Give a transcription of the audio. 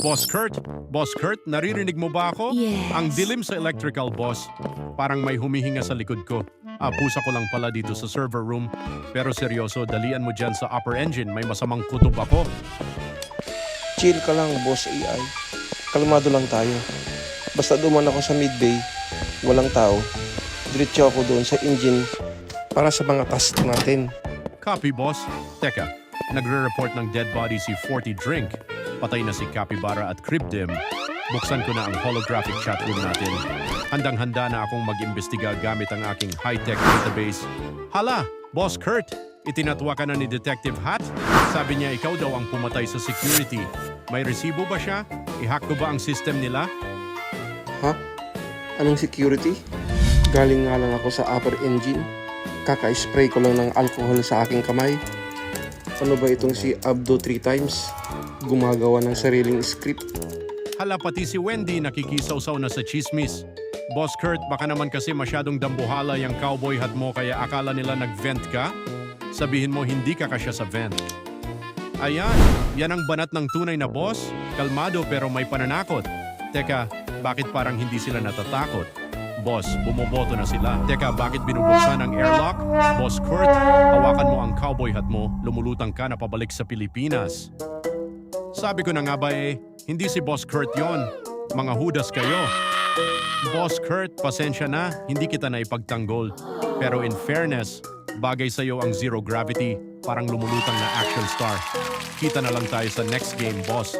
Boss Kurt, naririnig mo ba ako? Yes. Ang dilim sa electrical, boss. Parang may humihinga sa likod ko. Pusa ko lang pala dito sa server room. Pero seryoso, dalian mo dyan sa upper engine. May masamang kutob ako. Chill ka lang, boss AI. Kalmado lang tayo. Basta duman ako sa mid-bay, walang tao. Diretso ako doon sa engine para sa mga task natin. Copy, boss. Teka, nagre-report ng dead body si 40 Drink. Patay na si Capybara at Cryptim. Buksan ko na ang holographic chat room natin. Handang-handa na akong mag-imbestiga gamit ang aking high-tech database. Hala, Boss Kurt, itinatwa ka na ni Detective Hat? Sabi niya ikaw daw ang pumatay sa security. May resibo ba siya? I-hack ko ba ang system nila? Ha? Anong security? Galing nga lang ako sa upper engine. Kaka-spray ko lang ng alcohol sa aking kamay. Ano ba itong si Abdo 3 times? Gumagawa ng sariling script. Hala, pati si Wendy nakikisawsaw na sa chismis. Boss Kurt, baka naman kasi masyadong dambuhala yung cowboy hat mo kaya akala nila nag-vent ka? Sabihin mo hindi ka kasya sa vent. Ayan, yan ang banat ng tunay na boss. Kalmado pero may pananakot. Teka, bakit parang hindi sila natatakot? Boss, bumoboto na sila. Teka, bakit binubuksan ang airlock? Boss Kurt, hawakan mo ang cowboy hat mo, lumulutang ka na pabalik sa Pilipinas. Sabi ko na nga ba hindi si Boss Kurt yon. Mga hudas kayo. Boss Kurt, pasensya na, hindi kita na ipagtanggol. Pero in fairness, bagay sa'yo ang zero gravity, parang lumulutang na action star. Kita na lang tayo sa next game, boss.